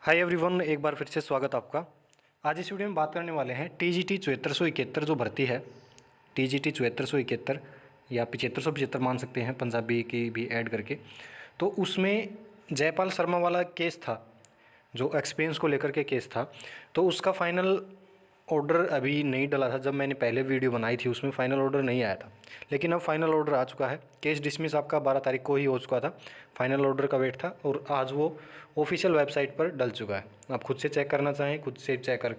Hi everyone, एक बार फिर से स्वागत आपका। आज इस वीडियो में बात करने वाले हैं टीजीटी 7471 जो भर्ती है, टीजीटी 7471 या 7575 मान सकते हैं, पंजाबी की भी ऐड करके। तो उसमें जयपाल शर्मा वाला केस था, जो एक्सपीरियंस को लेकर के केस था। तो उसका फाइनल ऑर्डर अभी नहीं डला था। जब मैंने पहले वीडियो बनाई थी उसमें फ़ाइनल ऑर्डर नहीं आया था, लेकिन अब फाइनल ऑर्डर आ चुका है। केस डिसमिस आपका 12 तारीख को ही हो चुका था। फाइनल ऑर्डर का वेट था और आज वो ऑफिशियल वेबसाइट पर डल चुका है। आप खुद से चेक करना चाहें, खुद से चेक कर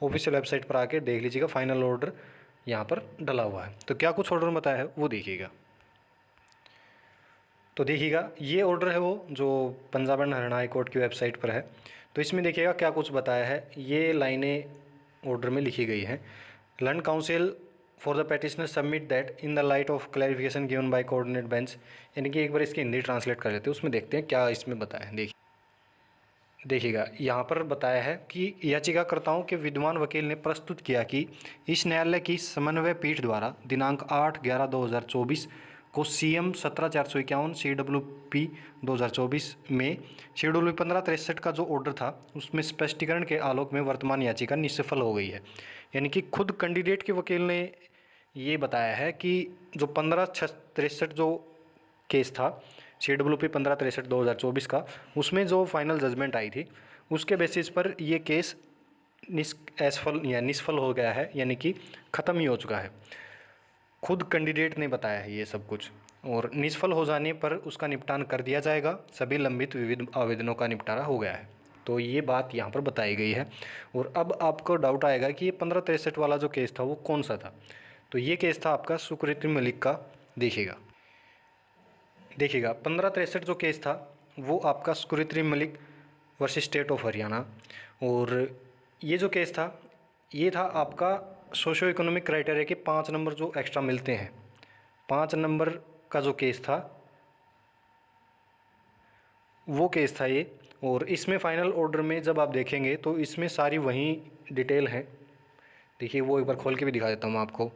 ऑफिशियल वेबसाइट पर आके देख लीजिएगा, फाइनल ऑर्डर यहाँ पर डला हुआ है। तो क्या कुछ ऑर्डर बताया है वो देखिएगा। तो देखिएगा, ये ऑर्डर है वो जो Punjab and Haryana high court की वेबसाइट पर है। तो इसमें देखिएगा क्या कुछ बताया है। ये लाइनें ऑर्डर में लिखी गई हैं। Learned counsel for the petitioner submit that in the light of clarification given by coordinate bench. यानी कि एक बार इसकी हिंदी ट्रांसलेट कर लेते हैं, उसमें देखते हैं क्या इसमें बताया है। देखिएगा, यहाँ पर बताया है कि याचिकाकर्ताओं के विद्वान वकील ने प्रस्तुत किया कि इस न्यायालय की समन्वय पीठ द्वारा दिनांक 8/11/2024 को CM 17/451 CWP 2024 में शेड्यूल 1563 का जो ऑर्डर था उसमें स्पष्टीकरण के आलोक में वर्तमान याचिका निष्फल हो गई है। यानी कि खुद कैंडिडेट के वकील ने ये बताया है कि जो 1563 जो केस था CWP 1563/2024 का, उसमें जो फाइनल जजमेंट आई थी उसके बेसिस पर ये केस निष्फल हो गया है, यानी कि ख़त्म ही हो चुका है। खुद कैंडिडेट ने बताया है ये सब कुछ, और निष्फल हो जाने पर उसका निपटान कर दिया जाएगा। सभी लंबित विविध आवेदनों का निपटारा हो गया है। तो ये बात यहाँ पर बताई गई है। और अब आपको डाउट आएगा कि ये 1563 वाला जो केस था वो कौन सा था। तो ये केस था आपका सुकृति मलिक का। देखिएगा 1563 जो केस था वो आपका Sukriti Malik versus state of Haryana. और ये जो केस था ये था आपका सोशो इकोनॉमिक क्राइटेरिया के 5 नंबर जो एक्स्ट्रा मिलते हैं, 5 नंबर का जो केस था वो केस था ये। और इसमें फ़ाइनल ऑर्डर में जब आप देखेंगे तो इसमें सारी वही डिटेल है। देखिए, वो एक बार खोल के भी दिखा देता हूँ आपको।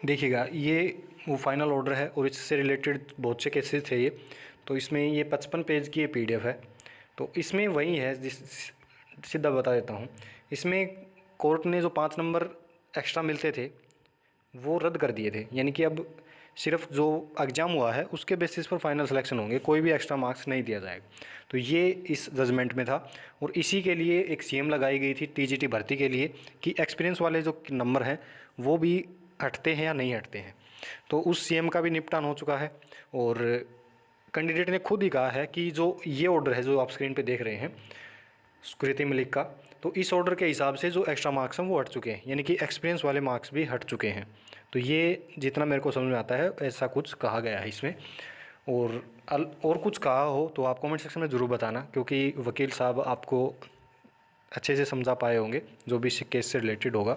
देखिएगा, ये वो फाइनल ऑर्डर है और इससे रिलेटेड बहुत से केसेस थे ये। तो इसमें ये 55 पेज की ये PDF है। तो इसमें वही है, जिस सीधा बता देता हूँ। इसमें कोर्ट ने जो 5 नंबर एक्स्ट्रा मिलते थे वो रद्द कर दिए थे। यानी कि अब सिर्फ जो एग्ज़ाम हुआ है उसके बेसिस पर फाइनल सिलेक्शन होंगे, कोई भी एक्स्ट्रा मार्क्स नहीं दिया जाएगा। तो ये इस जजमेंट में था। और इसी के लिए एक CM लगाई गई थी TGT भर्ती के लिए कि एक्सपीरियंस वाले जो नंबर हैं वो भी हटते हैं या नहीं हटते हैं। तो उस CM का भी निपटान हो चुका है। और कैंडिडेट ने खुद ही कहा है कि जो ये ऑर्डर है जो आप स्क्रीन पे देख रहे हैं सुकृति मलिक का, तो इस ऑर्डर के हिसाब से जो एक्स्ट्रा मार्क्स हैं वो हट चुके हैं, यानी कि एक्सपीरियंस वाले मार्क्स भी हट चुके हैं। तो ये जितना मेरे को समझ में आता है ऐसा कुछ कहा गया है इसमें। और कुछ कहा हो तो आप कमेंट सेक्शन में ज़रूर बताना, क्योंकि वकील साहब आपको अच्छे से समझा पाए होंगे जो भी इस केस से रिलेटेड होगा।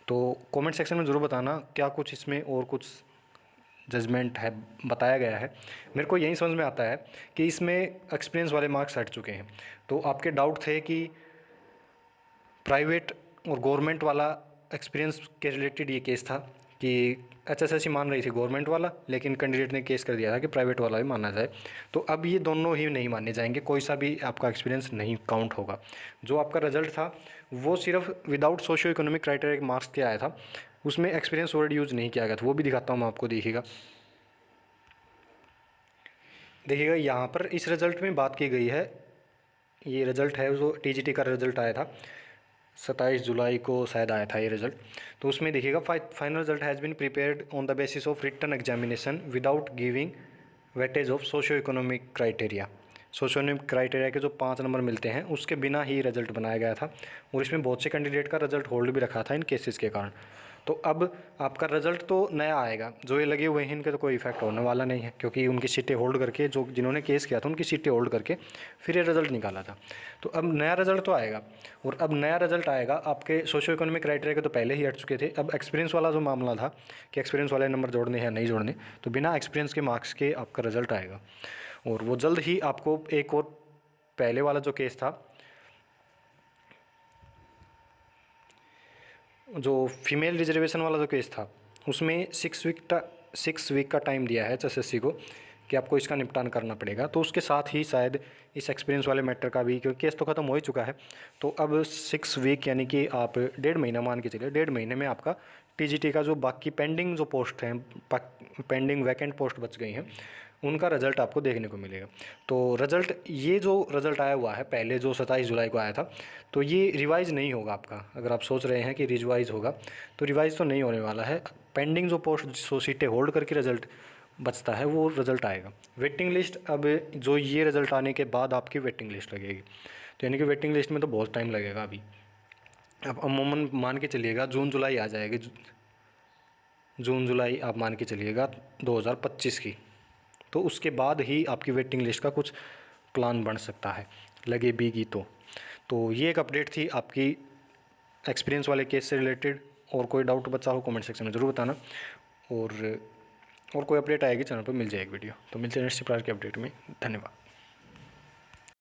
तो कमेंट सेक्शन में ज़रूर बताना क्या कुछ इसमें और कुछ जजमेंट है बताया गया है। मेरे को यही समझ में आता है कि इसमें एक्सपीरियंस वाले मार्क्स हट चुके हैं। तो आपके डाउट थे कि प्राइवेट और गवर्नमेंट वाला एक्सपीरियंस के रिलेटेड ये केस था कि HSSC मान रही थी गवर्नमेंट वाला, लेकिन कैंडिडेट ने केस कर दिया था कि प्राइवेट वाला भी माना जाए। तो अब ये दोनों ही नहीं माने जाएंगे, कोई सा भी आपका एक्सपीरियंस नहीं काउंट होगा। जो आपका रिजल्ट था वो सिर्फ विदाउट सोशियो इकोनॉमिक क्राइटेरिया के मार्क्स के आया था, उसमें एक्सपीरियंस वर्ड यूज़ नहीं किया गया था। वो भी दिखाता हूँ मैं आपको, देखिएगा। यहाँ पर इस रिज़ल्ट में बात की गई है। ये रिज़ल्ट है जो TGT का रिज़ल्ट आया था 27 जुलाई को शायद आया था ये रिज़ल्ट। तो उसमें देखिएगा, final result has been prepared on the basis of written examination without giving weightage of socio economic criteria. Socio economic criteria के जो 5 नंबर मिलते हैं उसके बिना ही रिजल्ट बनाया गया था। और इसमें बहुत से कैंडिडेट का रिजल्ट होल्ड भी रखा था इन केसेस के कारण। तो अब आपका रिजल्ट तो नया आएगा, जो ये लगे हुए हैं इनके तो कोई इफेक्ट होने वाला नहीं है, क्योंकि उनकी सीटें होल्ड करके जो जिन्होंने केस किया था उनकी सीटें होल्ड करके फिर ये रिज़ल्ट निकाला था। तो अब नया रिज़ल्ट तो आएगा। और अब नया रिज़ल्ट आएगा, आपके सोशो इकोनॉमिक क्राइटेरिया के तो पहले ही हट चुके थे। अब एक्सपीरियंस वाला जो मामला था कि एक्सपीरियंस वाले नंबर जोड़ने या नहीं जोड़ने, तो बिना एक्सपीरियंस के मार्क्स के आपका रिज़ल्ट आएगा। और वो जल्द ही आपको एक और पहले वाला जो केस था, जो फीमेल रिजर्वेशन वाला जो केस था, उसमें 6 वीक का टाइम दिया है HSSC को कि आपको इसका निपटान करना पड़ेगा। तो उसके साथ ही शायद इस एक्सपीरियंस वाले मैटर का भी, क्योंकि केस तो ख़त्म हो ही चुका है, तो अब 6 वीक यानी कि आप 1.5 महीना मान के चलिए, 1.5 महीने में आपका टीजीटी का जो बाकी पेंडिंग जो पोस्ट हैं, पेंडिंग वैकेंट पोस्ट बच गई हैं, उनका रिज़ल्ट आपको देखने को मिलेगा। तो रिज़ल्ट, ये जो रिज़ल्ट आया हुआ है पहले जो 27 जुलाई को आया था, तो ये रिवाइज़ नहीं होगा आपका। अगर आप सोच रहे हैं कि रिवाइज़ होगा, तो रिवाइज़ तो नहीं होने वाला है। पेंडिंग जो पोस्ट, जो सीटें होल्ड करके रिज़ल्ट बचता है, वो रिज़ल्ट आएगा। वेटिंग लिस्ट, अब जो ये रिज़ल्ट आने के बाद आपकी वेटिंग लिस्ट लगेगी, तो यानी कि वेटिंग लिस्ट में तो बहुत टाइम लगेगा अभी। अब अमूमन मान के चलिएगा जून जुलाई आ जाएगी, जून जुलाई आप मान के चलिएगा 2025 की, तो उसके बाद ही आपकी वेटिंग लिस्ट का कुछ प्लान बन सकता है, लगे बीगी तो ये एक अपडेट थी आपकी एक्सपीरियंस वाले केस से रिलेटेड। और कोई डाउट बचा हो कमेंट सेक्शन में ज़रूर बताना, और कोई अपडेट आएगी चैनल पर मिल जाएगी वीडियो। तो मिलते हैं नेक्स्ट प्रकार के अपडेट में। धन्यवाद।